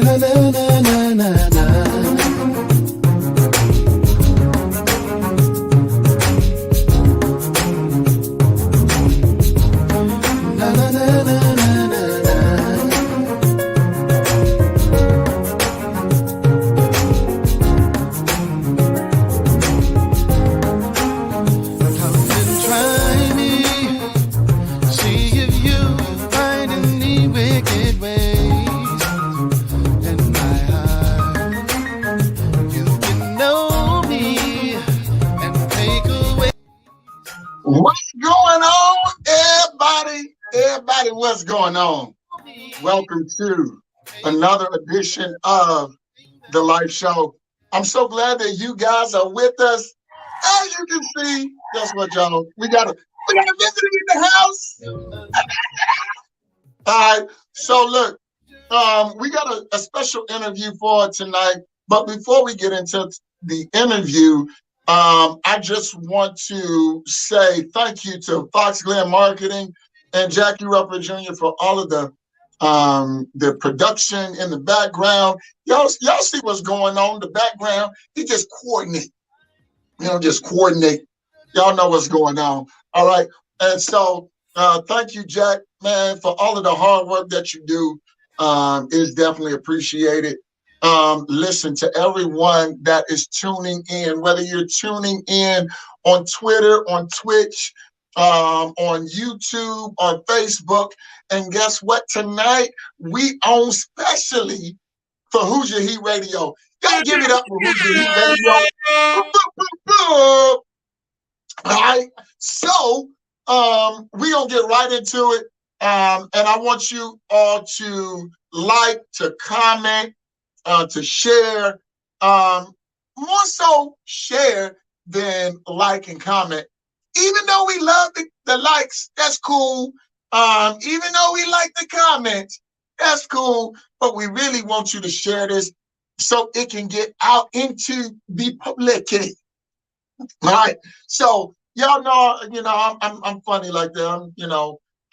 na na na na na na. What's going on, everybody? Everybody, what's going on? Welcome to another edition of The Life Show. I'm so glad that you guys are with us. As you can see, guess what, y'all? We got a visitor in the house. All right. So look, we got a special interview for tonight. But before we get into the interview, I just want to say thank you to Fox Glen Marketing and Jackie Ruppert Jr. for all of the production in the background. Y'all see what's going on in the background? He just coordinate. Just coordinate. Y'all know what's going on. All right. And so thank you, Jack, man, for all of the hard work that you do. Is definitely appreciated. Listen, to everyone that is tuning in, whether you're tuning in on Twitter, on Twitch, on YouTube, on Facebook, and guess what? Tonight, we own specially for Who's Your Heat Radio. Y'all give it up for Who's Your Heat Radio. All right. So we're going to get right into it. And I want you all to like, to comment, to share, more so share than like and comment. Even though we love the likes, that's cool. Even though we like the comments, that's cool. But we really want you to share this so it can get out into the public. All right. So y'all know, I'm funny like that.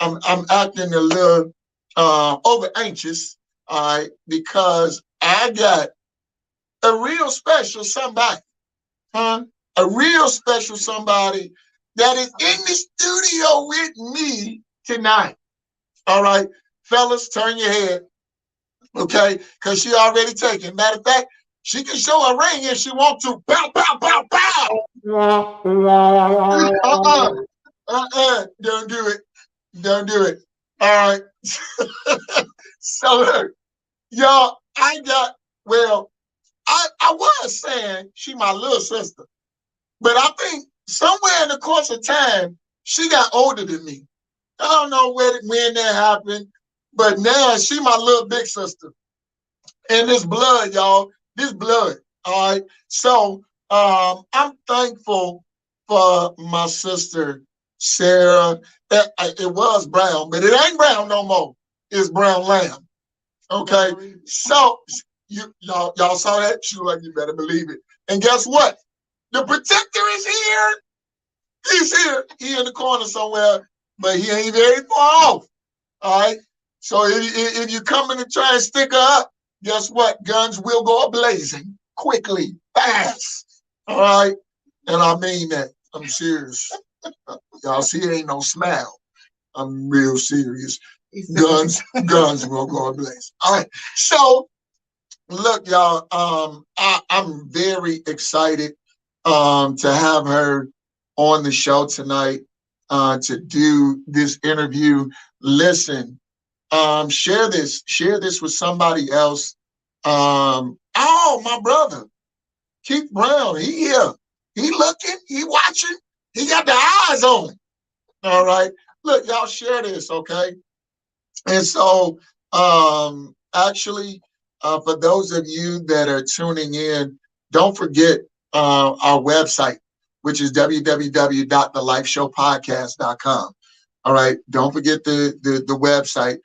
I'm acting a little over anxious, all right, because I got a real special somebody, a real special somebody that is in the studio with me tonight. All right, fellas, turn your head, okay, because she already taken. Matter of fact, she can show her ring if she wants to. Pow, pow, pow, pow. Don't do it. Don't do it. All right. So look, y'all, I was saying she my little sister, but I think somewhere in the course of time, she got older than me. I don't know when that happened, but now she my little big sister. And this blood, y'all, this blood. All right. So I'm thankful for my sister, Sarah. It was brown, but it ain't brown no more. It's brown lamb. Okay. So y'all saw that? She like, you better believe it. And guess what? The protector is here. He's here. He in the corner somewhere, but he ain't very far off. All right. So if you come in and try and stick her up, guess what? Guns will go blazing quickly, fast. All right. And I mean that. I'm serious. Y'all see, ain't no smile. I'm real serious. Guns will go ablaze. All right. So, look, y'all. I'm very excited to have her on the show tonight to do this interview. Listen, share this with somebody else. My brother, Keith Brown. He here. He looking. He watching. He got the eyes on him. All right. Look, y'all share this, okay? And so, actually, for those of you that are tuning in, don't forget our website, which is www.thelifeshowpodcast.com. All right. Don't forget the website.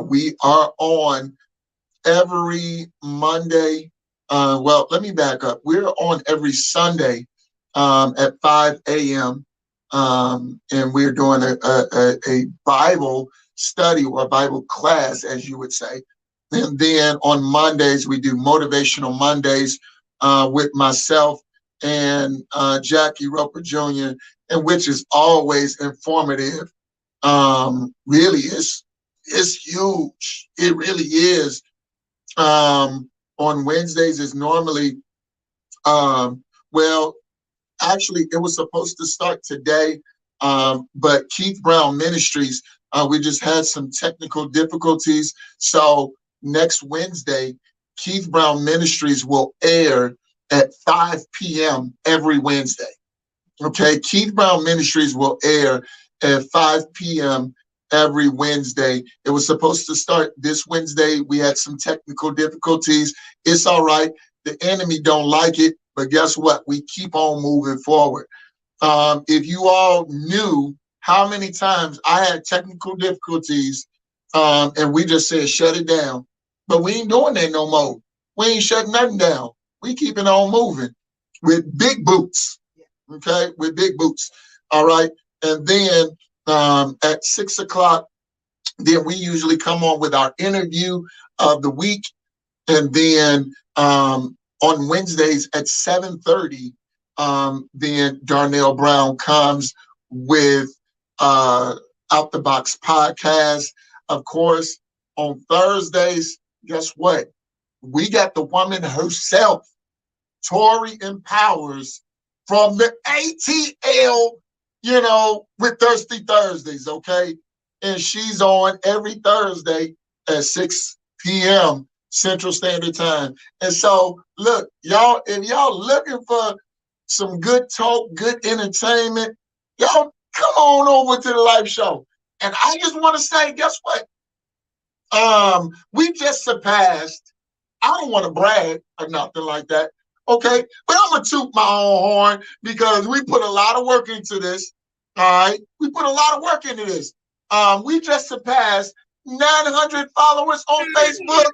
We are on every Monday. Well, let me back up. We're on every Sunday at 5 a.m. And we're doing a Bible study or Bible class, as you would say. And then on Mondays, we do Motivational Mondays with myself and Jackie Roper Jr., and which is always informative. Really, it's huge. It really is. On Wednesdays is normally, well, actually, it was supposed to start today, but Keith Brown Ministries, we just had some technical difficulties. So next Wednesday, Keith Brown Ministries will air at 5 p.m. every Wednesday. Okay, Keith Brown Ministries will air at 5 p.m. every Wednesday. It was supposed to start this Wednesday. We had some technical difficulties. It's all right. The enemy don't like it, but guess what? We keep on moving forward. If you all knew how many times I had technical difficulties, and we just said shut it down, but we ain't doing that no more. We ain't shutting nothing down. We keeping on moving with big boots. Okay, with big boots. All right, and then at 6 o'clock, then we usually come on with our interview of the week, and then on Wednesdays at 7:30, then Darnell Brown comes with Out the Box podcast. Of course, on Thursdays, guess what? We got the woman herself, Tori Empowers, from the ATL, with Thirsty Thursdays, okay? And she's on every Thursday at 6 p.m. Central Standard Time. And so, look, y'all, if y'all looking for some good talk, good entertainment, y'all come on over to the live show. And I just want to say, guess what? We just surpassed, I don't want to brag or nothing like that, okay? But I'm going to toot my own horn because we put a lot of work into this, all right? We put a lot of work into this. We just surpassed 900 followers on Facebook.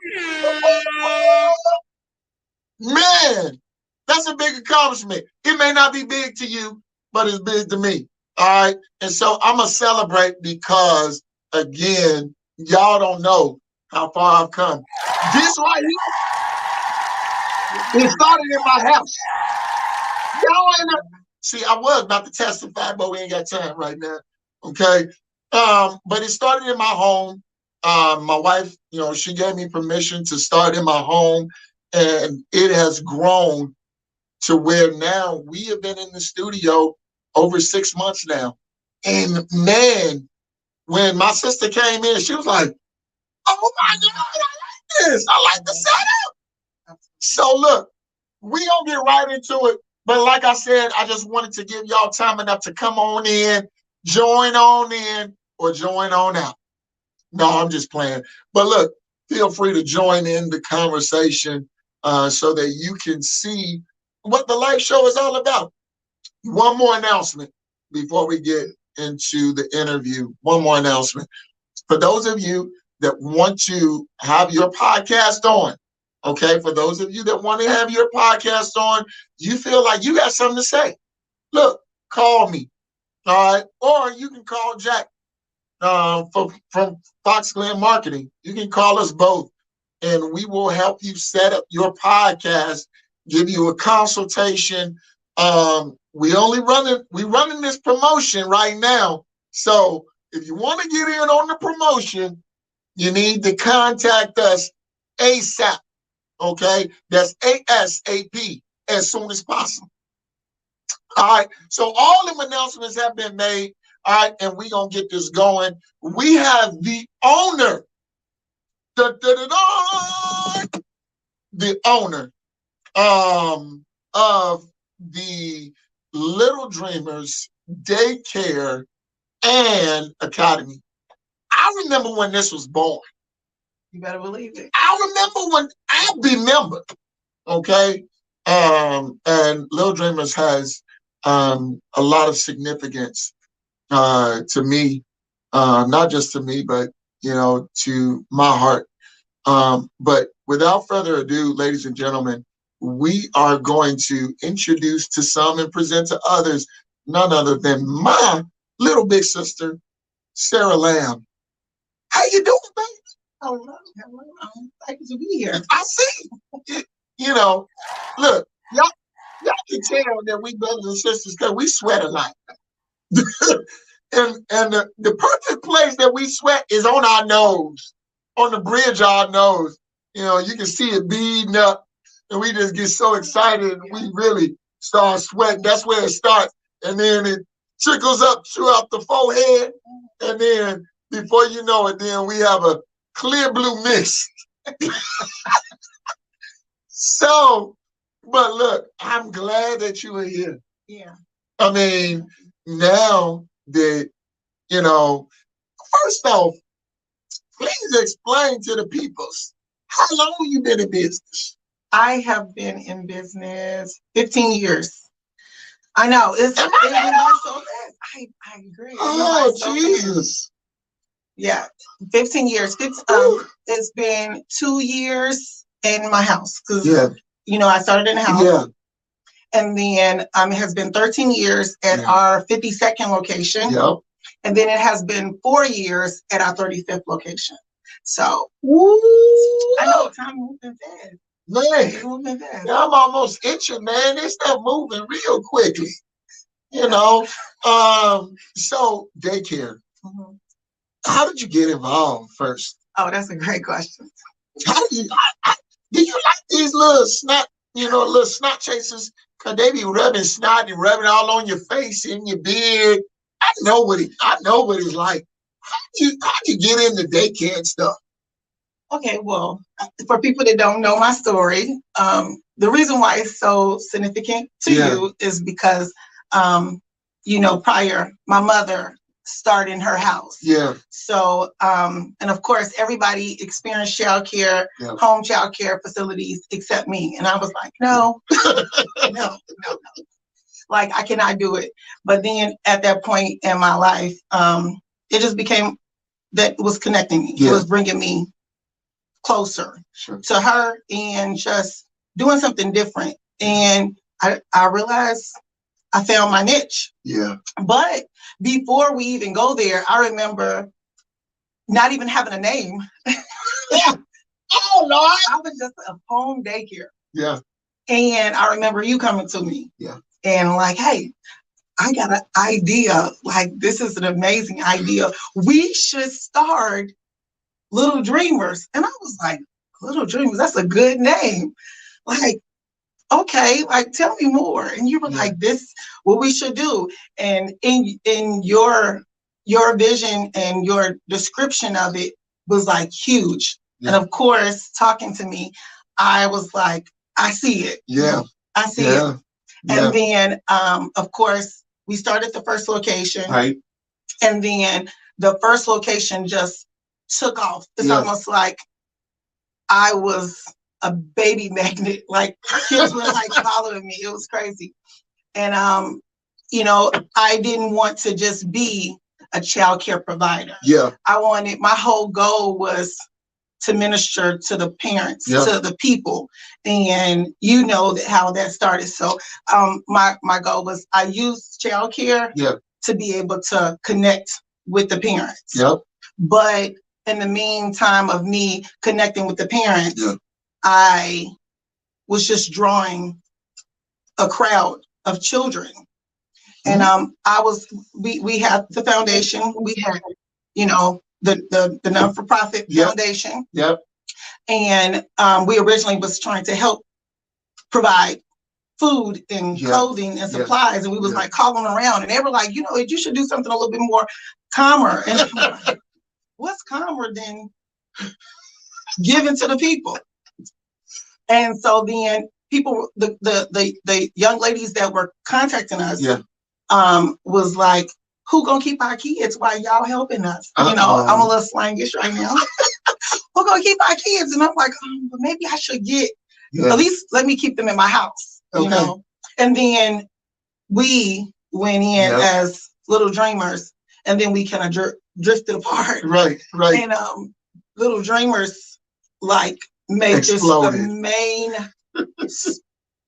Man, that's a big accomplishment. It may not be big to you, but it's big to me, all right? And so I'm going to celebrate because, again, y'all don't know how far I've come. This right here, it started in my house. Y'all ain't know. See, I was about to testify, but we ain't got time right now, okay? But it started in my home. My wife, she gave me permission to start in my home, and it has grown to where now we have been in the studio over 6 months now. And man, when my sister came in, she was like, oh my God, I like this. I like the setup. So look, we gonna get right into it. But like I said, I just wanted to give y'all time enough to come on in, join on in, or join on out. No, I'm just playing. But look, feel free to join in the conversation so that you can see what the live show is all about. One more announcement before we get into the interview. One more announcement. For those of you that want to have your podcast on, okay, for those of you that want to have your podcast on, you feel like you got something to say, look, call me, all right? Or you can call Jack from Fox Glen Marketing. You can call us both, and we will help you set up your podcast, give you a consultation. We running this promotion right now. So if you want to get in on the promotion, you need to contact us ASAP. Okay, that's ASAP, as soon as possible. All right, so all the announcements have been made. All right, and we're going to get this going. We have the owner, the owner of the Little Dreamers Daycare and Academy. I remember when this was born. You better believe it. I remember, okay? And Little Dreamers has a lot of significance to me, not just to me, but, to my heart. But without further ado, ladies and gentlemen, we are going to introduce to some and present to others none other than my little big sister, Sarah Lamb. How you doing, baby? Hello. I'm excited to be here. I see. You know, look, y'all can tell that we brothers and sisters because we sweat a lot. and the perfect place that we sweat is on our nose, on the bridge of our nose. You know, you can see it beading up, and we just get so excited, and we really start sweating. That's where it starts, and then it trickles up throughout the forehead, and then before you know it, then we have a clear blue mist. So, but look, I'm glad that you are here. Yeah. I mean, now that, you know, first off, please explain to the peoples, how long you been in business? I have been in business 15 years. I know. It went by so fast. I agree. Oh, Jesus. Yeah. 15 years. It's been 2 years in my house. Because, you know, I started in the house. Yeah. And then it has been 13 years at our 52nd location. Yep. And then it has been 4 years at our 35th location. So, I know time moving fast. Man, Moving fast. I'm almost itching, man. This stuff moving real quickly. You know, so daycare. Mm-hmm. How did you get involved first? Oh, that's a great question. How do you like these little snot chasers? Cause they be rubbing snot and rubbing all on your face and your beard. I know what it's like. How'd you get into daycare and stuff? Okay, well, for people that don't know my story, the reason why it's so significant to you is because, you know, prior, my mother started in her house. Yeah. So, and of course, everybody experienced childcare, home childcare facilities except me. And I was like, no, no. Like, I cannot do it. But then at that point in my life, it just became that was connecting me. It was bringing me closer to her and just doing something different. And I realized I found my niche. Yeah. But before we even go there, I remember not even having a name. Oh, Lord. I was just a home daycare. Yeah. And I remember you coming to me. Yeah. And like, hey, I got an idea. Like, this is an amazing idea. We should start Little Dreamers. And I was like, Little Dreamers, that's a good name. Like, okay, like, tell me more. And you were like, this, what we should do. And in your vision and your description of it was like huge. Yeah. And of course, talking to me, I was like, I see it. Yeah. I see it. And then, of course, we started the first location. Right. And then the first location just took off. It's almost like I was a baby magnet. Like, kids were like following me. It was crazy. And, you know, I didn't want to just be a child care provider. Yeah. My whole goal was to minister to the parents, to the people. And you know how that started. So my goal was I used child care to be able to connect with the parents. Yep. But in the meantime of me connecting with the parents, I was just drawing a crowd of children. And we had the foundation, we had, you know, the non-for-profit foundation. Yep. And we originally was trying to help provide food and clothing and supplies. And we was like calling around and they were like, you know, you should do something a little bit more calmer. And I'm like, what's calmer than giving to the people? And so then people, the young ladies that were contacting us was like, who gonna keep our kids while y'all helping us? You know, I'm a little slangish right now. Who gonna keep our kids? And I'm like, but maybe I should get, at least let me keep them in my house, you know? And then we went in as Little Dreamers, and then we kind of drifted apart. Right. And Little Dreamers, like, made exploded. This the main,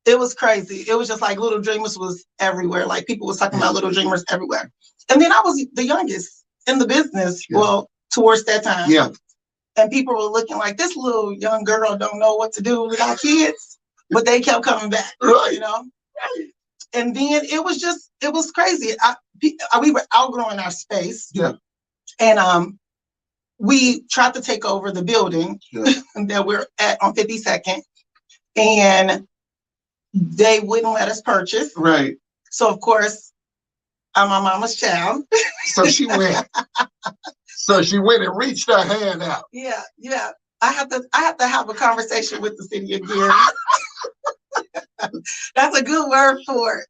it was crazy. It was just like Little Dreamers was everywhere. Like, people was talking about Little Dreamers everywhere. And then I was the youngest in the business, well, towards that time. Yeah. and people were looking like this little young girl don't know what to do with our kids, but they kept coming back, Right. you know? And then it was crazy. We were outgrowing our space. Yeah. And we tried to take over the building Yeah. that we're at on 52nd, and they wouldn't let us purchase. Right. So of course, I'm my mama's child. So she went. So she went and reached her hand out. Yeah. I have to have a conversation with the city of Gary. That's a good word for it.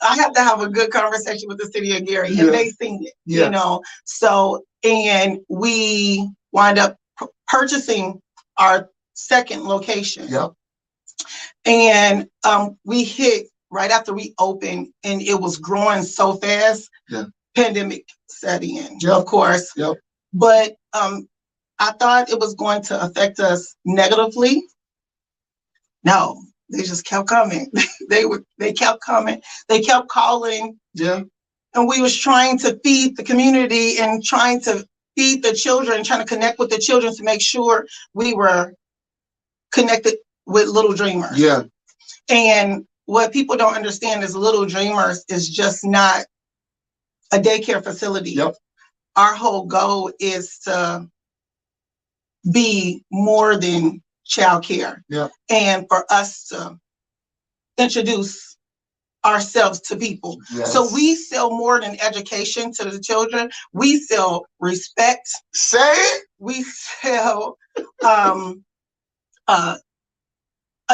I have to have a good conversation with the city of Gary, and they seen it, you know. So, and we wind up purchasing our second location. Yep. And we hit right after we opened, and it was growing so fast. Yeah. Pandemic set in, of course. Yep. But I thought it was going to affect us negatively. No, they just kept coming. They kept coming. They kept calling. Yeah. And we was trying to feed the community and trying to feed the children, trying to connect with the children to make sure we were connected with Little Dreamers. Yeah. And what people don't understand is Little Dreamers is just not a daycare facility. Yep. Our whole goal is to be more than childcare. Yeah. And for us to introduce ourselves to people. Yes. So we sell more than education to the children. We sell respect. Say it. We sell a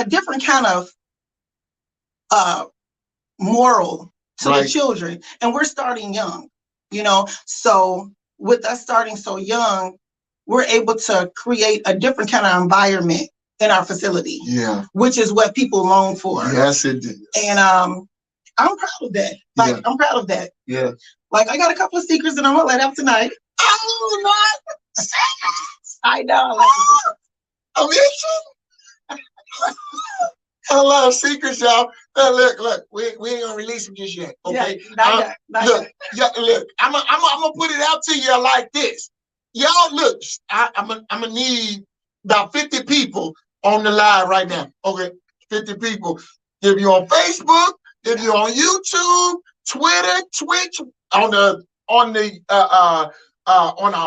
different kind of moral to the children. And we're starting young, you know. So with us starting so young, we're able to create a different kind of environment in our facility. Yeah. Which is what people long for. Yes, it is. And I'm proud of that. Like, I'm proud of that. Yeah. Like, I got a couple of secrets that I'm gonna let out tonight. Oh, not I know. I love secrets, y'all. Look, we ain't gonna release them just yet. Okay. Yeah, not yet. Look, I'm gonna put it out to you like this. Y'all, look, I'm gonna need about 50 people on the live right now. Okay, 50 people. If you're on Facebook, if you're on YouTube, Twitter, Twitch, on our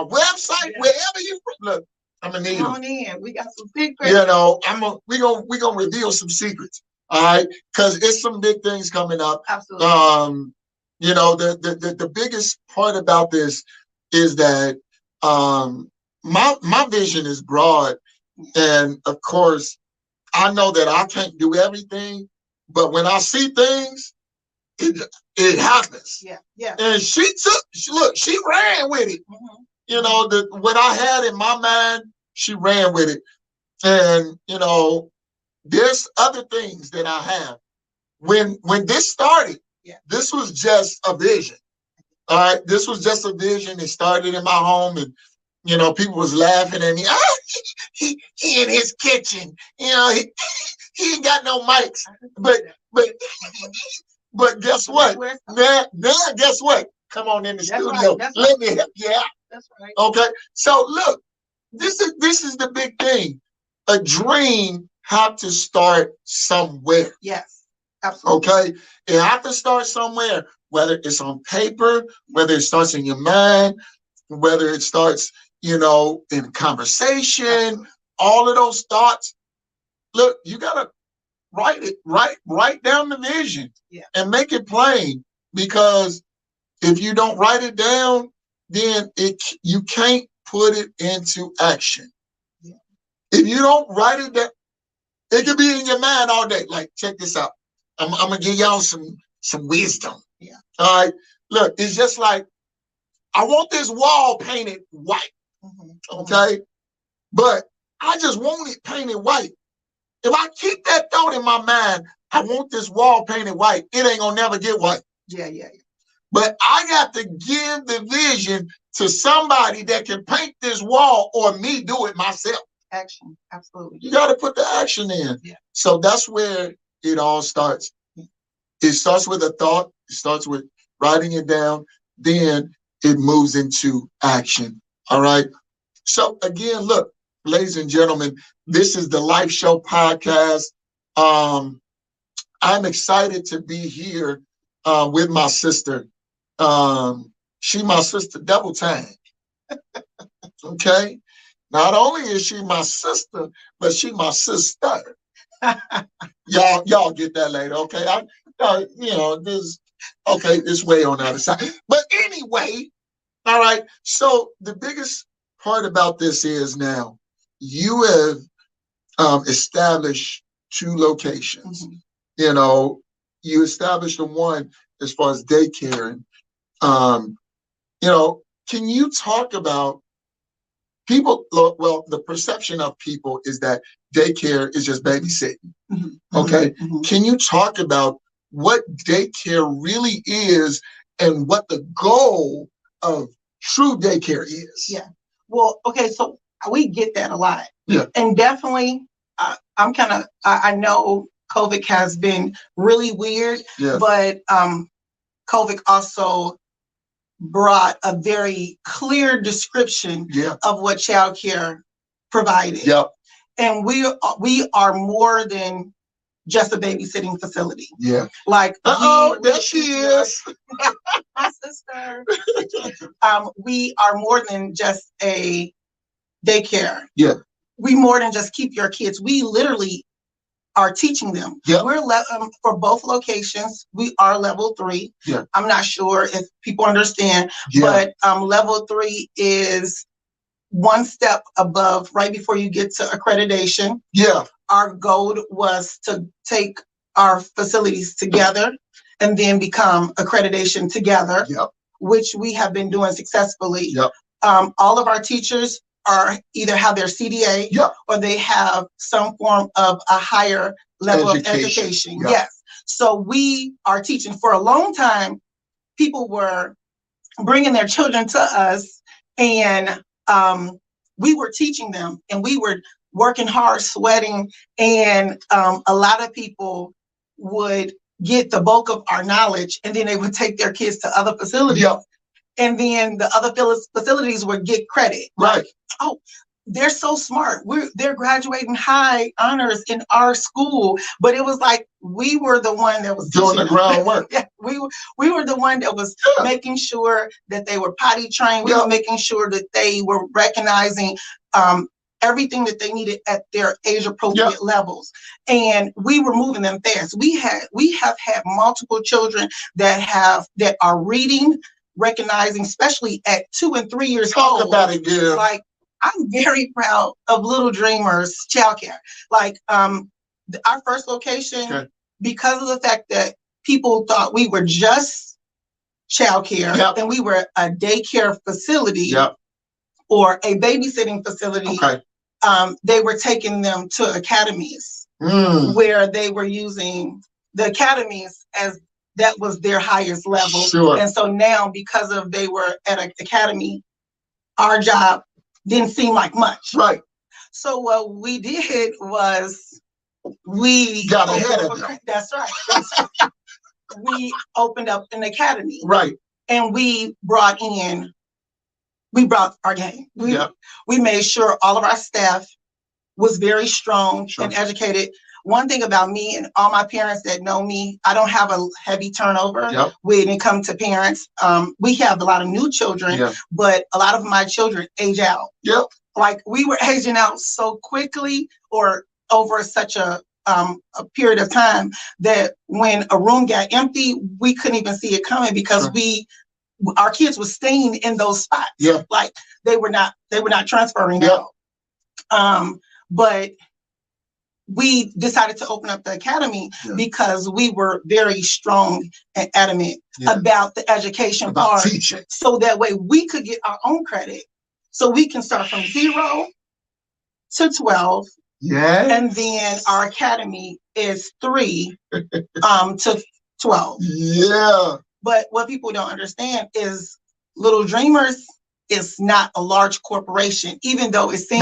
website, wherever you look, I'm gonna need them. Come on in. We got some secrets. You know, we gonna reveal some secrets. All right, because it's some big things coming up. Absolutely. You know, the biggest part about this is that my vision is broad, and of course, I know that I can't do everything, but when I see things, it happens. Yeah. And she ran with it. Mm-hmm. You know, what I had in my mind, she ran with it. And, you know, there's other things that I have. When this started, this was just a vision. All right, this was just a vision. It started in my home, and, you know, people was laughing at me. Oh, he in his kitchen. You know, he ain't got no mics. But guess what? Now guess what? Come on in the studio. Let me help you out. That's right. Okay. So look, this is the big thing. A dream have to start somewhere. Yes, absolutely. Okay. It have to start somewhere, whether it's on paper, whether it starts in your mind, whether it starts, you know, in conversation, absolutely. All of those thoughts. Look, you gotta write down the vision and make it plain, because if you don't write it down, then you can't put it into action. Yeah. If you don't write it down, it could be in your mind all day. Like, check this out. I'm gonna give y'all some wisdom. Yeah. All right. Look, it's just like, I want this wall painted white. Mm-hmm. Okay. But I just want it painted white. If I keep that thought in my mind, I want this wall painted white, it ain't gonna never get white. Yeah. But I got to give the vision to somebody that can paint this wall, or me do it myself. Action, absolutely. You got to put the action in. Yeah. So that's where it all starts. It starts with a thought. It starts with writing it down. Then it moves into action. All right. So again, look, ladies and gentlemen, this is the Life Show podcast. I'm excited to be here with my sister. She my sister double time. Okay? Not only is she my sister, but she my sister. Y'all get that later, okay? This way on the other side. But anyway, all right. So the biggest part about this is now you have established 2 locations. Mm-hmm. You established the one as far as daycare. Can you talk about people? Well, the perception of people is that daycare is just babysitting. Mm-hmm. Okay. Mm-hmm. Can you talk about what daycare really is and what the goal of true daycare is? Yeah. Well, okay. So we get that a lot. Yeah. And definitely, I know COVID has been really weird, Yeah. but COVID also brought a very clear description Yeah. of what childcare provided. Yep. And we are more than just a babysitting facility. Yeah. Like, there she is. my sister. We are more than just a daycare. Yeah. We more than just keep your kids. We literally are teaching them. Yeah. We're for both locations. We are level 3. Yeah. I'm not sure if people understand, Yeah. but level 3 is one step above, right before you get to accreditation. Yeah. Our goal was to take our facilities together and then become accreditation together. Yep. Which we have been doing successfully. Yep. All of our teachers are either have their CDA. Yep. Or they have some form of a higher level of education. Yep. Yes. So we are teaching. For a long time, people were bringing their children to us, and we were teaching them, and we were working hard, sweating, and a lot of people would get the bulk of our knowledge, and then they would take their kids to other facilities. Yep. And then the other facilities would get credit. Right. Oh, they're so smart. They're graduating high honors in our school. But it was like we were the one that was doing the groundwork. Yeah, we were the one that was making sure that they were potty trained. We were making sure that they were recognizing everything that they needed at their age appropriate levels. And we were moving them fast. We have had multiple children that are reading, recognizing, especially at 2 and 3 years old. Talk about it, girl. Like, I'm very proud of Little Dreamers Childcare. Like, our first location, because of the fact that people thought we were just childcare and we were a daycare facility or a babysitting facility, they were taking them to academies where they were using the academies as that was their highest level. Sure. And so now, because of they were at an academy, our job didn't seem like much. Right. So what we did was we got ahead of them. That's right. We opened up an academy. Right. And we brought our game. We made sure all of our staff was very strong and educated. One thing about me and all my parents that know me, I don't have a heavy turnover when it comes to parents. We have a lot of new children, but a lot of my children age out. Yep. Like, we were aging out so quickly or over such a period of time that when a room got empty, we couldn't even see it coming because our kids were staying in those spots. Yeah. Like, they were not transferring out. But we decided to open up the academy because we were very strong and adamant about the education part. Teaching. So that way we could get our own credit. So we can start from 0 to 12. Yeah. And then our academy is 3 to 12. Yeah. But what people don't understand is Little Dreamers is not a large corporation, even though it seems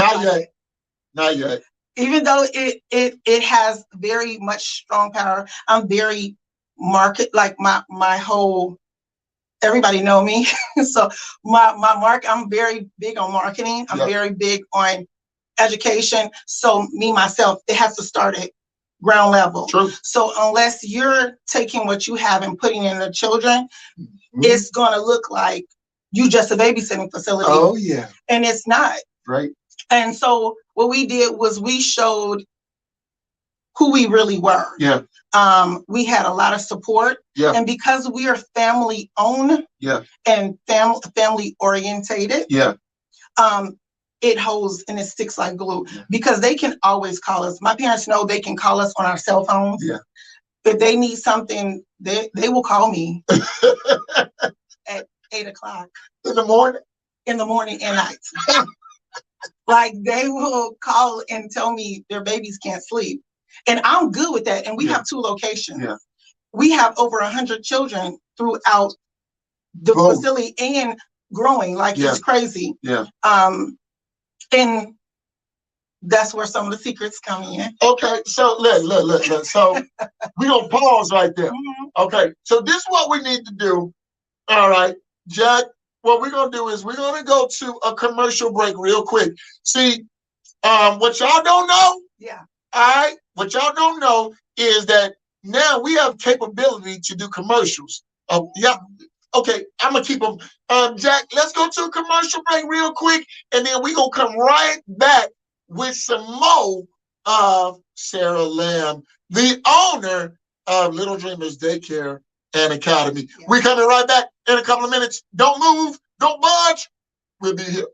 Not yet. Even though it has very much strong power. I'm very my whole, everybody know me. So my I'm very big on marketing. I'm very big on education. So me, myself, it has to start at ground level. True. So unless you're taking what you have and putting in the children, it's going to look like you just a babysitting facility. Oh, yeah. And it's not. Right. And so what we did was we showed who we really were. Yeah. We had a lot of support. Yeah. And because we are family owned and family orientated, it holds and it sticks like glue because they can always call us. My parents know they can call us on our cell phones. Yeah. If they need something, they will call me at 8 o'clock. In the morning? In the morning and night. Like they will call and tell me their babies can't sleep. And I'm good with that. And we have 2 locations. Yeah. We have over 100 children throughout the facility and growing like it's crazy. Yeah. And that's where some of the secrets come in. Okay, so look. So we're gonna pause right there. Okay, so this is what we need to do. All right, Jack, what we're gonna do is we're gonna go to a commercial break real quick. See, what y'all don't know, all right, what y'all don't know is that now we have capability to do commercials. Okay, I'm gonna keep them. Jack, let's go to a commercial break real quick, and then we gonna come right back with some more of Sarah Lamb, the owner of Little Dreamers Daycare and Academy. We're coming right back in a couple of minutes. Don't move, don't budge. We'll be here.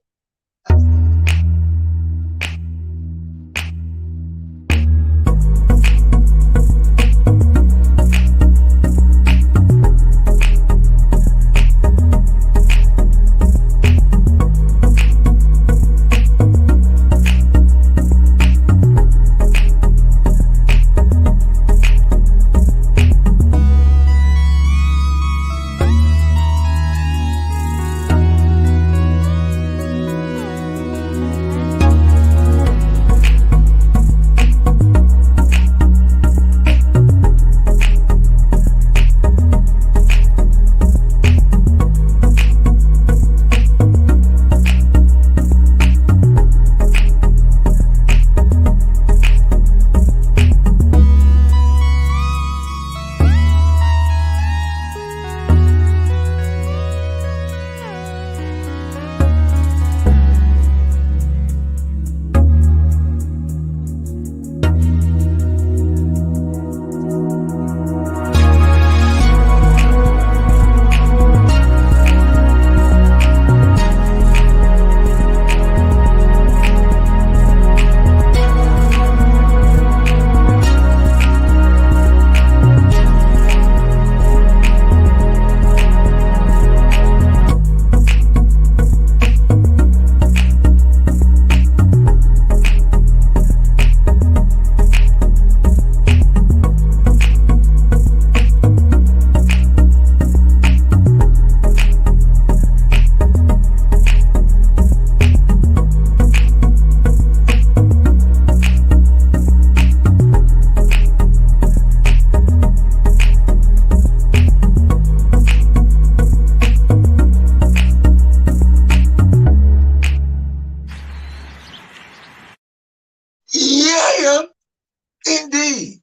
Indeed.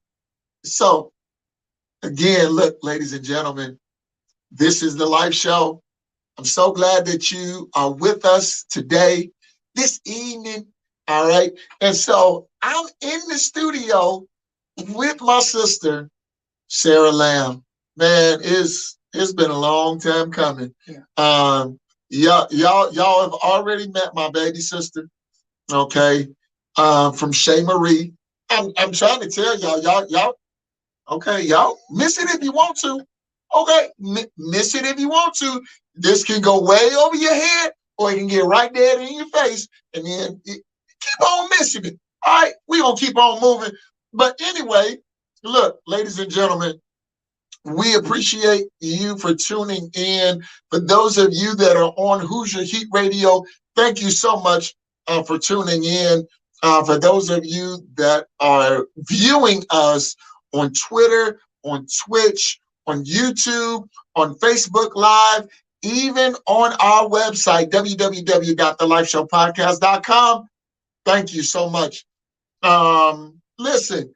So, again, look, ladies and gentlemen, this is the Life Show. I'm so glad that you are with us today, this evening. All right. And so I'm in the studio with my sister, Sarah Lamb. Man, it's been a long time coming. Yeah. Y'all have already met my baby sister. Okay. From Shay Marie. I'm trying to tell y'all, okay, y'all miss it if you want to. Okay, miss it if you want to. This can go way over your head, or it can get right there in your face, and then keep on missing it. All right, we gonna keep on moving. But anyway, look, ladies and gentlemen, we appreciate you for tuning in. For those of you that are on Hoosier Heat Radio, thank you so much for tuning in. For those of you that are viewing us on Twitter, on Twitch, on YouTube, on Facebook Live, even on our website, www.thelifeshowpodcast.com, Thank you so much. Listen,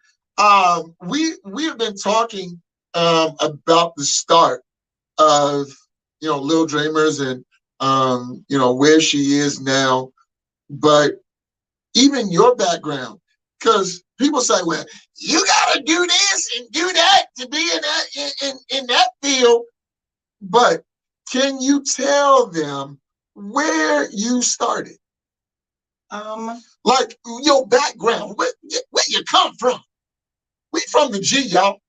we have been talking about the start of Little Dreamers and where she is now, but even your background, because people say, well, you gotta do this and do that to be in that field. But can you tell them where you started? Like your background, where you come from? We from the G, y'all.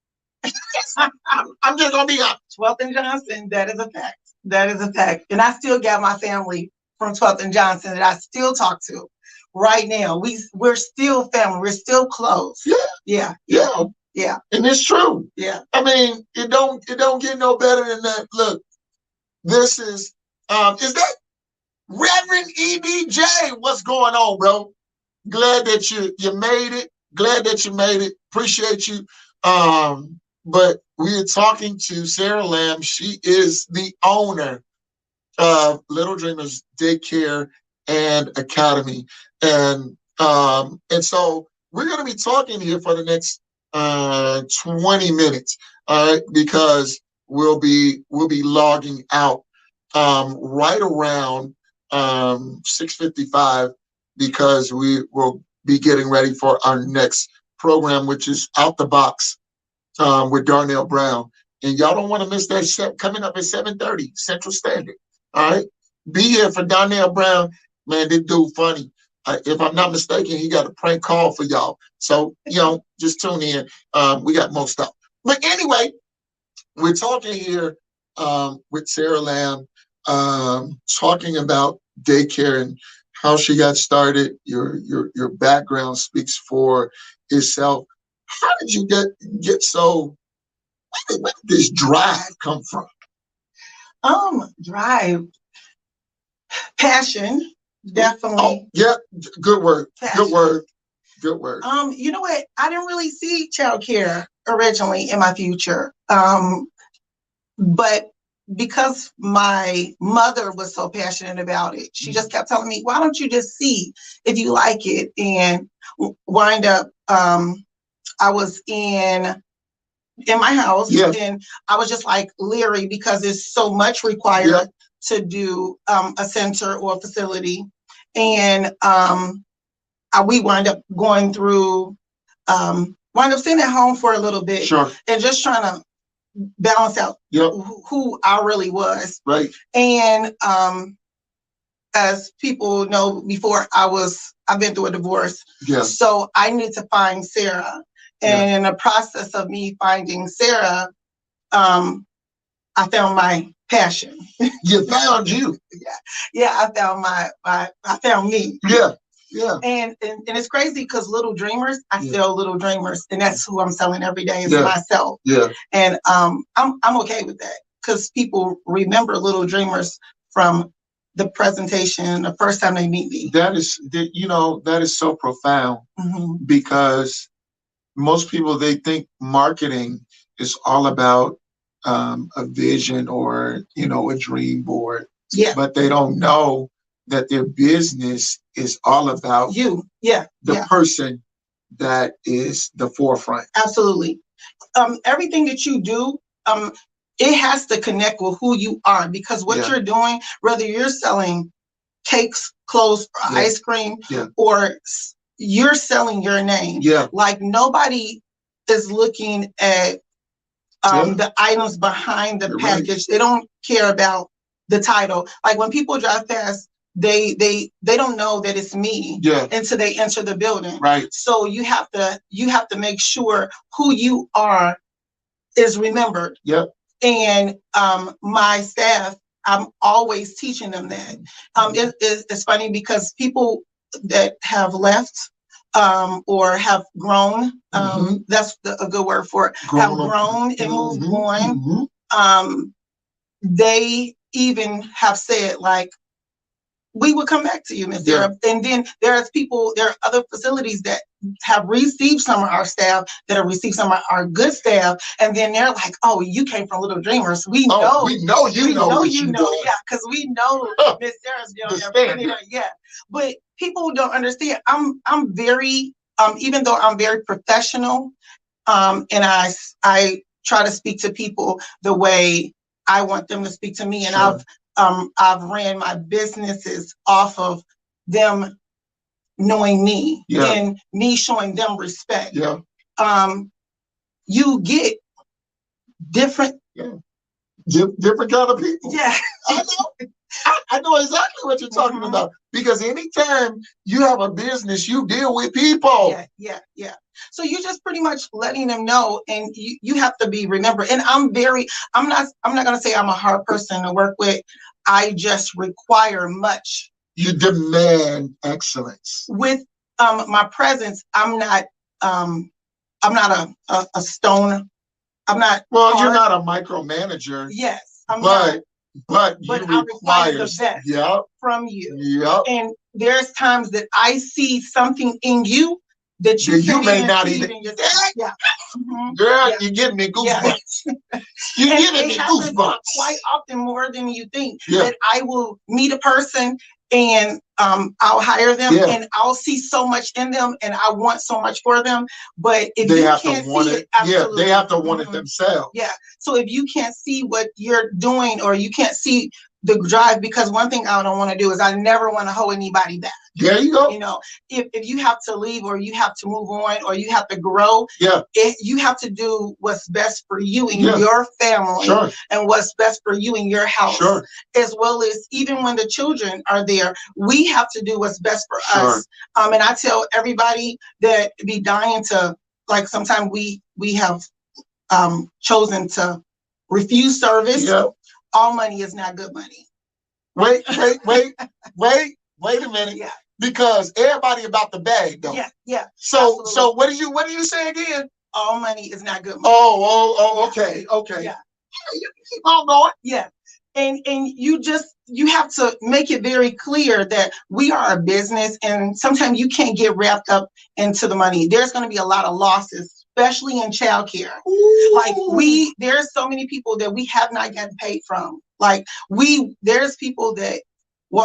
I'm just gonna be honest. 12th and Johnson, that is a fact. That is a fact. And I still got my family from 12th and Johnson that I still talk to right now. We're still family. We're still close. Yeah. Yeah. And it's true. Yeah. I mean, it don't get no better than that. Look, this is that Reverend EBJ? What's going on, bro? Glad that you made it. Glad that you made it. Appreciate you. But we are talking to Sarah Lamb. She is the owner of Little Dreamers Daycare and Academy. And so we're going to be talking here for the next 20 minutes, all right, because we'll be logging out right around 6:55, because we will be getting ready for our next program, which is Out the Box with Darnell Brown. And y'all don't want to miss that coming up at 7:30 Central Standard. All right. Be here for Darnell Brown. Man, this dude funny. If I'm not mistaken, he got a prank call for y'all. So, just tune in. We got more stuff. But anyway, we're talking here with Sarah Lamb, talking about daycare and how she got started. Your background speaks for itself. How did you get so? Where did this drive come from? Drive, passion, definitely. Oh, yeah, good word. Passion. Good word. You know what? I didn't really see childcare originally in my future, but because my mother was so passionate about it, she just kept telling me, "Why don't you just see if you like it?" And wind up. I was in my house, and I was just like leery because there's so much required to do a center or a facility, and we wind up going through, wind up staying at home for a little bit, and just trying to balance out who I really was. Right. And as people know, before I've been through a divorce, so I need to find Sarah. And in the process of me finding Sarah, I found my passion. You found you. I found I found me. Yeah. And it's crazy because Little Dreamers, I sell Little Dreamers, and that's who I'm selling every day is myself. And I'm okay with that because people remember Little Dreamers from the presentation, the first time they meet me. That is so profound, because most people, they think marketing is all about a vision or a dream board, but they don't know that their business is all about you, the person that is the forefront. Absolutely. Everything that you do, it has to connect with who you are, because what you're doing, whether you're selling cakes, clothes, or ice cream, or you're selling your name. Like nobody is looking at the items behind the package. They don't care about the title. Like when people drive past, they don't know that it's me until they enter the building. Right. So you have to make sure who you are is remembered. And my staff, I'm always teaching them that. It's funny because people that have left or have grown, that's a good word for it, have grown and moved on. They even have said, like, we will come back to you, Ms. Sarah. And then there are other facilities that have received some of our staff, that have received some of our good staff, and then they're like, "Oh, you came from Little Dreamers. We know you know, because we know Miss Sarah's doing everything." But people don't understand. I'm very even though I'm very professional, and I try to speak to people the way I want them to speak to me, and Sure. I've ran my businesses off of them knowing me Yeah. and me showing them respect. Yeah. You get different. Different kind of people. Yeah. I know. I know exactly what you're talking Mhm. about, because anytime you have a business, you deal with people. Yeah. So you're just pretty much letting them know, and you have to be remembered. And I'm not gonna say I'm a hard person to work with. I just require much. You demand excellence. With my presence, I'm not a stone. I'm not. Well, hard. you're not a micromanager. Yes, I'm but not. But I you require require the best Yep. from you. Yep. And there's times that I see something in you that you, you may not see even. it in yourself. Yeah. Mhm. Girl, Yeah. you're giving me Yeah. goosebumps. You're And giving it me happens goosebumps. quite often, more than you think. Yeah. That I will meet a person and I'll hire them, Yeah. and I'll see so much in them, and I want so much for them. But if They you have can't to want see it. it, Yeah, absolutely. they have to want it Mhm. themselves. Yeah. So if you can't see what you're doing, or you can't see the drive, because one thing I don't want to do is I never want to hold anybody back. There you go. You know, if you have to leave, or you have to move on, or you have to grow, Yeah. you have to do what's best for you and Yeah. your family, Sure. and what's best for you and your house. Sure. As well as even when the children are there, we have to do what's best for Sure. us. And I tell everybody that be dying to, like, sometimes we have chosen to refuse service. Yeah. All money is not good money. Wait a minute. Yeah. Because everybody about the bag, though. Yeah. So Absolutely. what do you say again? All money is not good money. Oh, okay. Yeah. You can keep on going. Yeah. And you have to make it very clear that we are a business, and sometimes you can't get wrapped up into the money. There's going to be a lot of losses, especially in childcare. Like, there's so many people that we have not gotten paid from. Like, there's people that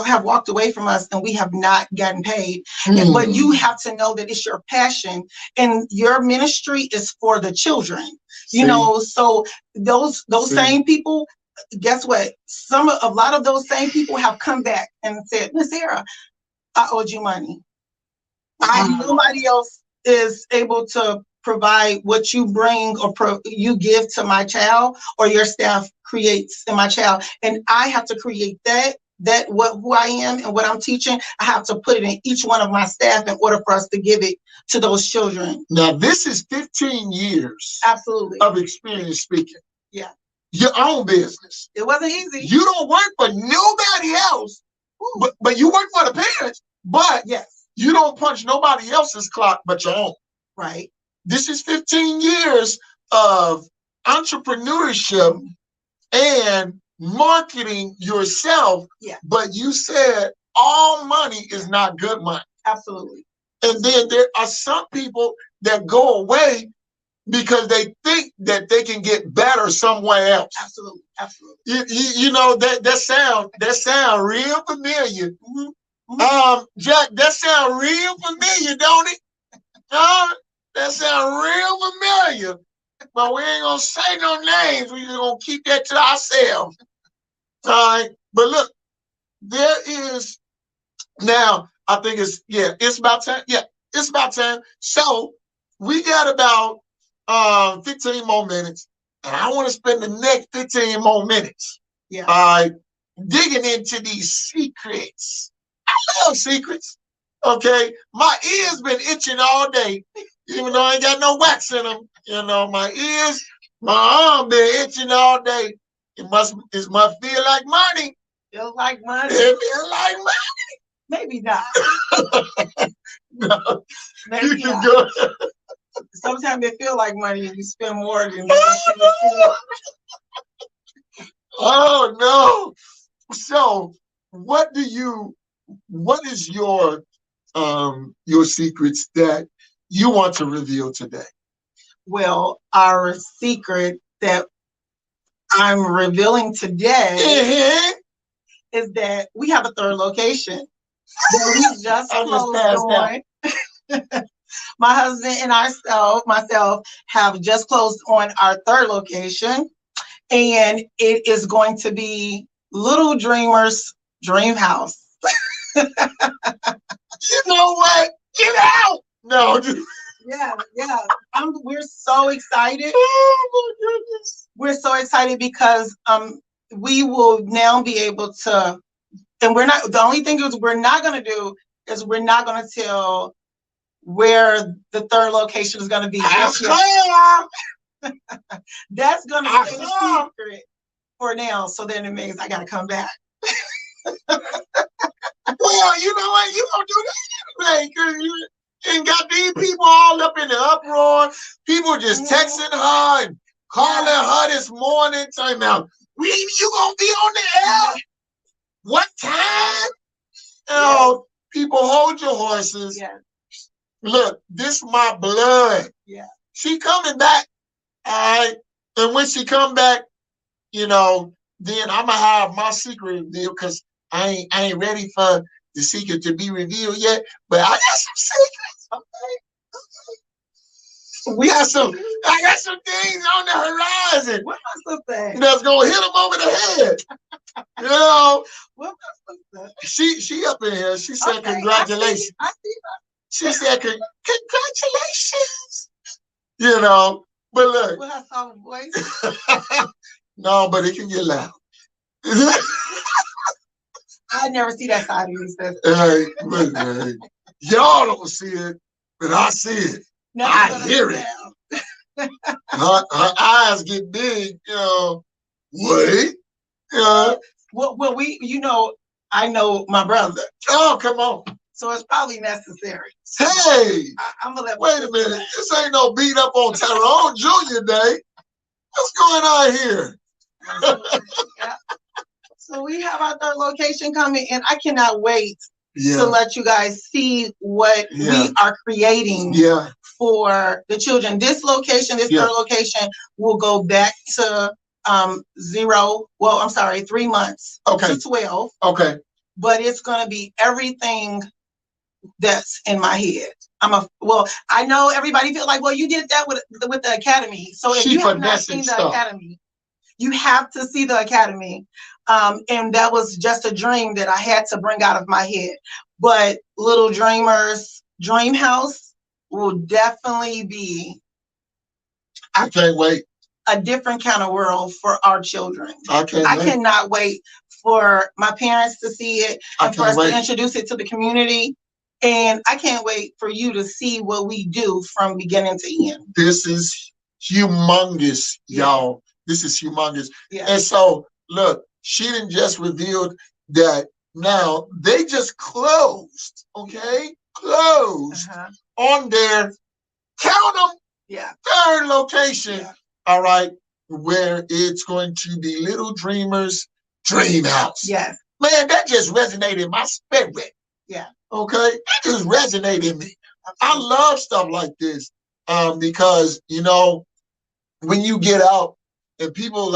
have walked away from us and we have not gotten paid. But you have to know that it's your passion, and your ministry is for the children. You know, so those same people, guess what? A lot of those same people have come back and said, Miss Sarah, I owed you money. Nobody else is able to provide what you bring or you give to my child, or your staff creates in my child, and I have to create who I am and what I'm teaching. I have to put it in each one of my staff in order for us to give it to those children. Now, this is 15 years Absolutely of experience speaking. Yeah. Your own business. It wasn't easy. You don't work for nobody else, but you work for the parents. But yes, you don't punch nobody else's clock but your own. Right. This is 15 years of entrepreneurship and marketing yourself. Yeah. But you said all money is not good money. Absolutely. And then there are some people that go away because they think that they can get better somewhere else. Absolutely. You know, that sound real familiar. Jack, that sound real familiar, don't it? That sound real familiar. But we ain't gonna say no names. We just gonna keep that to ourselves. All right. But look, there is now. I think it's about time. Yeah, it's about time. So we got about 15 more minutes, and I want to spend the next 15 more minutes. Yeah. Digging into these secrets. I love secrets. Okay, my ears been itching all day, even though I ain't got no wax in them. You know, my arm been itching all day. It must feel like money. Feels like money. It feels like money. Maybe not. No, Maybe you can not. go. Sometimes it feel like money and you spend more than you. Oh no. So what is your secrets that you want to reveal today? Well, our secret that I'm revealing today is that we have a third location. that we just I just closed passed out. on. My husband and myself have just closed on our third location, and it is going to be Little Dreamers Dream House. You know what? Get out! No. Yeah. We're so excited. Oh my goodness. We're so excited because we will now be able to, and the only thing is we're not going to do is we're not going to tell where the third location is going to be. That's going to be a secret for now. So then it means I got to come back. Well, you know what? You gonna do this anyway, cause you ain't got these people all up in the uproar. People just texting her and calling her this morning, talking about, you gonna be on the air? What time? You know, people, hold your horses. Yeah. Look, this my blood. Yeah. She coming back, all right? And when she come back, you know, then I'm gonna have my secret revealed, because I ain't ready for the secret to be revealed yet. But I got some secrets. Okay. I got some things on the horizon. What my sister? That's gonna hit them over the head. You know. What my sister? She up in here. She said congratulations. I see that. She said congratulations. You know. But look. With her soft voice. No, but it can get loud. I never see that side of you, sister. Hey, look, man. Y'all don't see it, but I see it. Never I hear it. Her eyes get big, you know. Wait. Well, I know my brother. Oh, come on. So it's probably necessary. Hey. I'm gonna let wait a minute. This ain't no beat up on Tyrone Jr. Day. What's going on here? Yeah. So we have our third location coming, and I cannot wait to let you guys see what we are creating for the children. This location, this third location, will go back to 3 months to 12. Okay. But it's gonna be everything that's in my head. I know everybody feels like, well, you did that with the academy. So if you have not seen the academy, you have to see the academy. And that was just a dream that I had to bring out of my head. But Little Dreamers Dream House will definitely be, I can't wait, a different kind of world for our children. I cannot wait for my parents to see it and for us to introduce it to the community. And I can't wait for you to see what we do from beginning to end. This is humongous, y'all. This is humongous. And so, look, she didn't just revealed that now they just closed, closed on their, count them, third location, all right, where it's going to be Little Dreamers Dream House. Yes. Man, that just resonated in my spirit. Yeah. Okay, that just resonated in me. I love stuff like this because, you know, when you get out and people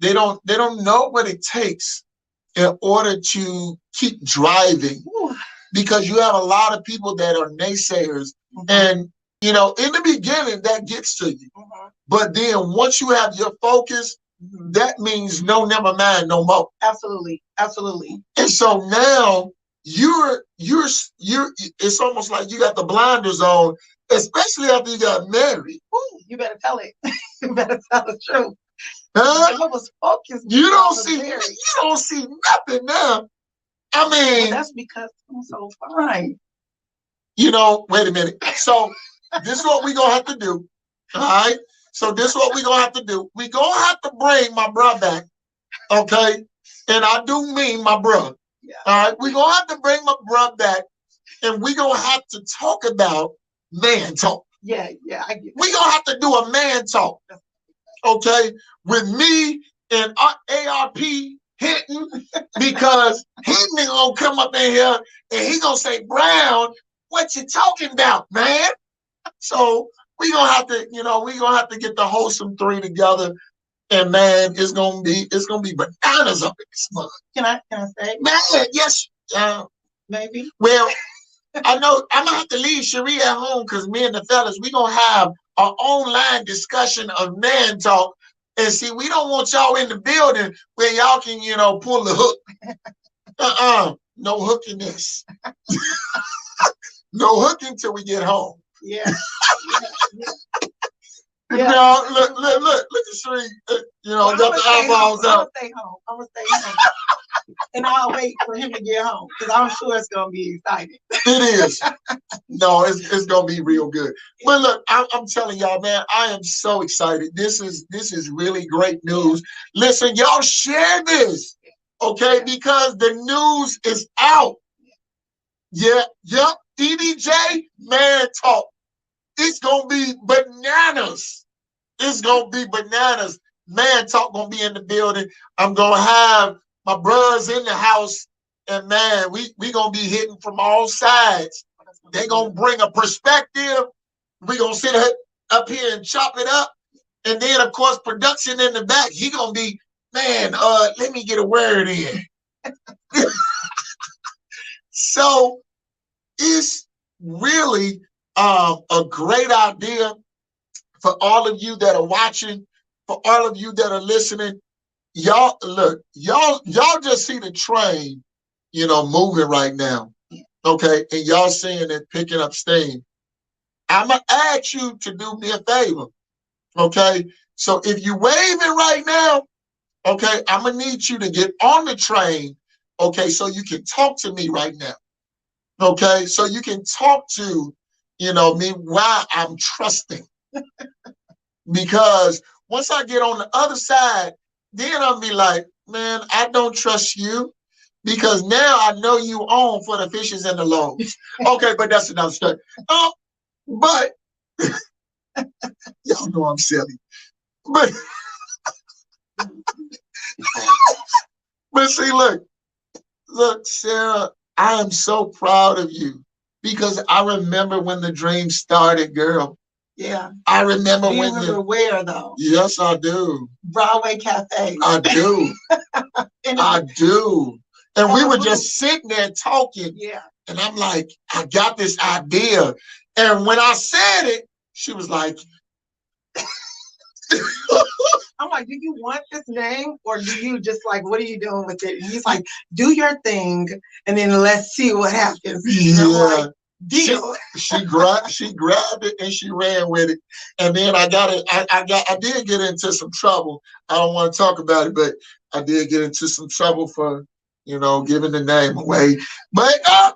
they don't know what it takes in order to keep driving. Ooh. Because you have a lot of people that are naysayers, and you know, in the beginning that gets to you, but then once you have your focus, that means no, never mind, no more. Absolutely. And so now you're it's almost like you got the blinders on, especially after you got married. Ooh, you better tell it. You better tell the truth. Huh? I was focused. You don't see nothing now. I mean, that's because I'm so fine. You know, wait a minute. So this is what we're gonna have to do. All right. So this is what we're gonna have to do. We're gonna have to bring my brother back. Okay. And I do mean my brother. Yeah. All right. We're gonna have to bring my brother back, and we're gonna have to talk about man talk. Yeah. We're gonna have to do a man talk. Okay, with me and ARP Hinton, because Hinton gonna come up in here and he gonna say, Brown, what you talking about, man? So we gonna have to, get the wholesome three together, and man, it's gonna be bananas up in this month. Can I say, man? Yes. maybe. Well, I know I'm gonna have to leave Cherie at home because me and the fellas, we gonna have our own line discussion of man talk. And see, we don't want y'all in the building where y'all can, pull the hook. No hooking this. No hooking till we get home. Yeah. No, look at Cherie. Got the eyeballs up. I'm gonna stay home. And I'll wait for him to get home because I'm sure it's gonna be exciting. It is. No, it's gonna be real good. But look, I'm telling y'all, man, I am so excited. This is really great news. Listen, y'all share this, okay? Because the news is out. Yeah, yep. EDJ Man Talk. It's gonna be bananas. It's gonna be bananas. Man Talk gonna be in the building. I'm gonna have my brothers in the house, and man, we gonna be hitting from all sides. They gonna bring a perspective. We gonna sit up here and chop it up, and then of course production in the back. He gonna be, man. Let me get a word in. So it's really a great idea for all of you that are watching, for all of you that are listening. Y'all look, y'all just see the train, moving right now. Okay, and y'all seeing it picking up steam. I'm gonna ask you to do me a favor. Okay, so if you waving right now, okay, I'm gonna need you to get on the train. Okay, so you can talk to me right now. Okay, so you can talk to, me while I'm trusting. Because once I get on the other side, then I'll be like, man, I don't trust you because now I know you own for the fishes and the loaves. Okay, but that's another story. But y'all know I'm silly. But see, look, Sarah, I am so proud of you because I remember when the dream started, girl. Yeah. I remember do you when remember where though? Yes, I do. Broadway Cafe. I do. I do. And we were just sitting there talking. Yeah. And I'm like, I got this idea. And when I said it, she was like, I'm like, do you want this name or do you just like, what are you doing with it? And he's like, do your thing and then let's see what happens. Yeah. Deal. She grabbed it and she ran with it. And then I did get into some trouble. I don't want to talk about it, but I did get into some trouble for, giving the name away. But I'm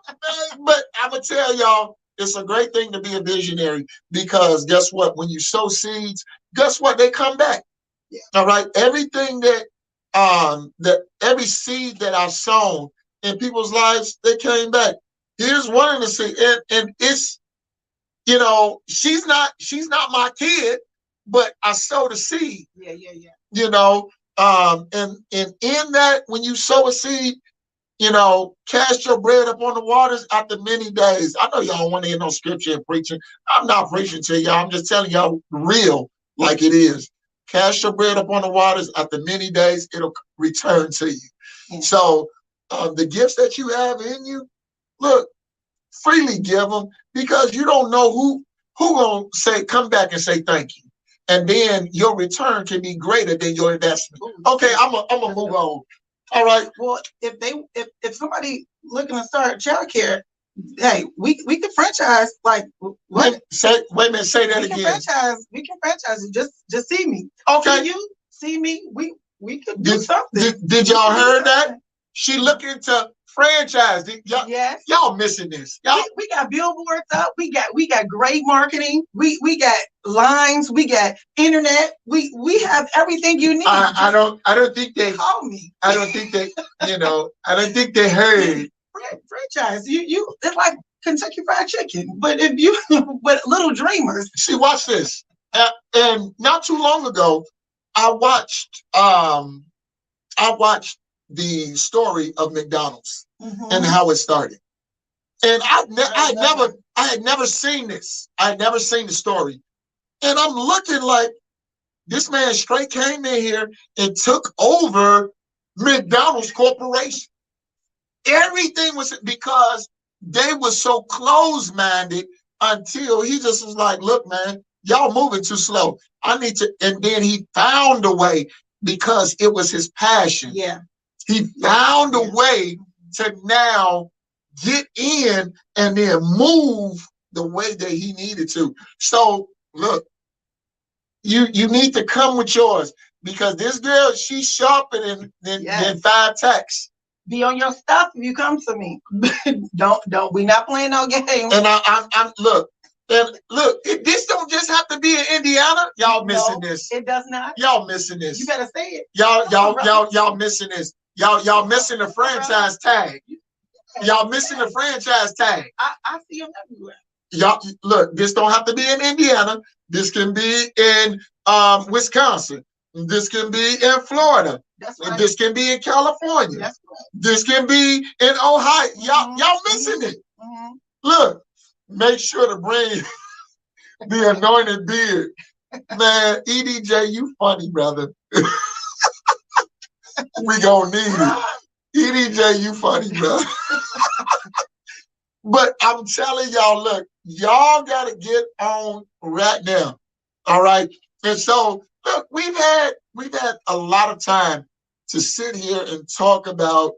gonna tell y'all, it's a great thing to be a visionary because guess what? When you sow seeds, guess what? They come back. Yeah. All right. Everything every seed that I've sown in people's lives, they came back. Here's one of the seeds, and it's, she's not my kid, but I sowed a seed. Yeah. And in that, when you sow a seed, cast your bread upon the waters after many days. I know y'all don't want to hear no scripture and preaching. I'm not preaching to y'all. I'm just telling y'all real like it is. Cast your bread upon the waters after many days, it'll return to you. Yeah. So the gifts that you have in you, look, freely give them because you don't know who gonna come back and say thank you. And then your return can be greater than your investment. Okay, I'm gonna move on. All right. Well, if somebody looking to start childcare, hey, we can franchise. Like, what? Wait a minute. Say that again. We can franchise. Just see me. Okay. See you see me. We could do something. Did y'all heard that? She looking to franchise. Yes. Y'all missing this. We got billboards up. We got great marketing. We got lines. We got internet. We have everything you need. I don't think they call me. I don't think they I don't think they heard. Franchise. You it's like Kentucky Fried Chicken, but but Little Dreamers. See, watch this. And not too long ago, I watched the story of McDonald's and how it started. And I had never seen this. I had never seen the story. And I'm looking like this man straight came in here and took over McDonald's Corporation. Everything was because they were so close-minded until he just was like, look, man, y'all moving too slow. I need to, and then he found a way because it was his passion. Yeah. He found a way to now get in and then move the way that he needed to. So look, you need to come with yours because this girl, she's sharper than 5 texts. Be on your stuff if you come to me. don't we not playing no games. And I'm look, this don't just have to be in Indiana. Y'all missing this. It does not. Y'all missing this. You better say it. Y'all missing this. Y'all missing the franchise tag. Y'all missing the franchise tag. I see them everywhere. Y'all look, this don't have to be in Indiana. This can be in Wisconsin. This can be in Florida. That's right. This can be in California. That's right. This can be in Ohio. Y'all missing it. Look, make sure to bring the anointed beard. Man, EDJ, you funny, brother. We gonna need it. EDJ, you funny, brother. But I'm telling y'all, look, y'all gotta get on right now. All right. And so look, we've had a lot of time to sit here and talk about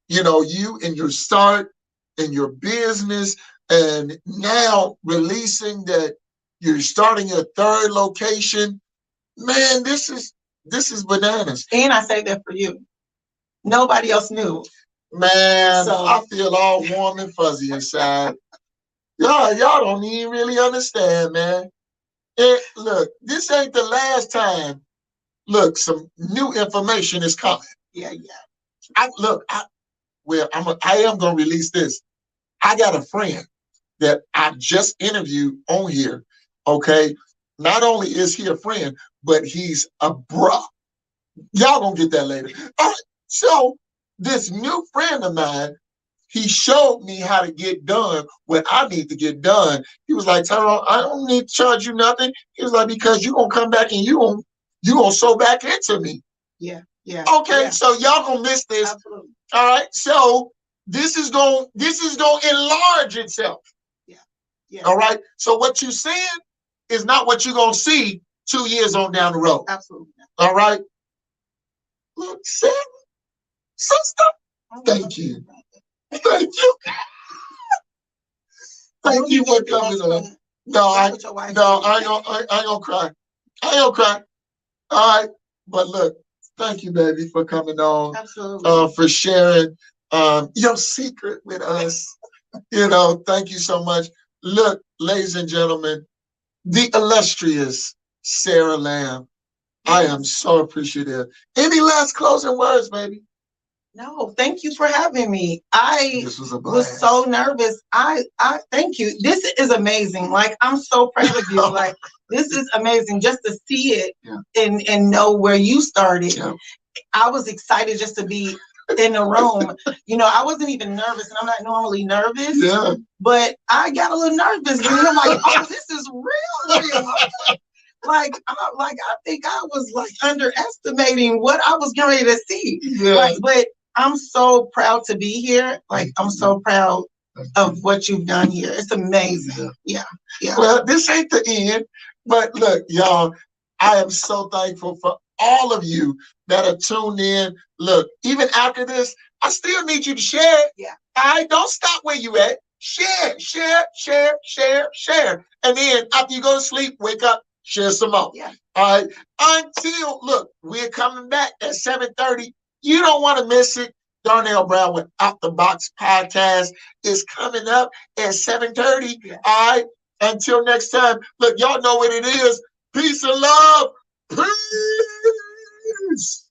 you and your start and your business, and now releasing that you're starting your 3rd location. Man, this is bananas. And I say that for you. Nobody else knew. Man, so I feel all warm and fuzzy inside. Y'all don't even really understand, man. Look, this ain't the last time. Look, some new information is coming. Yeah. I am gonna release this. I got a friend that I just interviewed on here. Okay, not only is he a friend, but he's a bruh. Y'all gonna get that later. All right, so this new friend of mine, he showed me how to get done what I need to get done. He was like, Tyrone, I don't need to charge you nothing. He was like, because you're gonna come back and you gonna sew back into me. Yeah. Okay, so y'all gonna miss this. Absolutely. All right, so this is gonna enlarge itself. Yeah. All right. So what you're seeing is not what you're gonna see 2 years on down the road. Absolutely. All right. Look, Sarah, sister, thank you. Thank you. Thank you for coming on. No, I ain't gonna cry. I ain't gonna cry. All right. But look, thank you, baby, for coming on. Absolutely. For sharing your secret with us. Thank you so much. Look, ladies and gentlemen, the illustrious Sarah Lamb. I am so appreciative. Any last closing words, baby? No, thank you for having me. This was a blast. Was so nervous. I thank you. This is amazing. Like, I'm so proud of you. Like, this is amazing just to see it and know where you started. Yeah. I was excited just to be in the room. I wasn't even nervous, and I'm not normally nervous. Yeah. But I got a little nervous. And I'm like, oh, this is real. Like I think I was like underestimating what I was getting ready to see. Yeah. But I'm so proud to be here. Like, I'm so proud of what you've done here. It's amazing. Yeah. Well, this ain't the end, but look, y'all, I am so thankful for all of you that are tuned in. Look, even after this, I still need you to share. Yeah. All right, don't stop where you at. Share. And then after you go to sleep, wake up, share some more. Yeah. All right. Look, we're coming back at 7:30. You don't want to miss it. Darnell Brown with Out the Box Podcast is coming up at 7:30. Yeah. All right. Until next time. Look, y'all know what it is. Peace and love. Peace.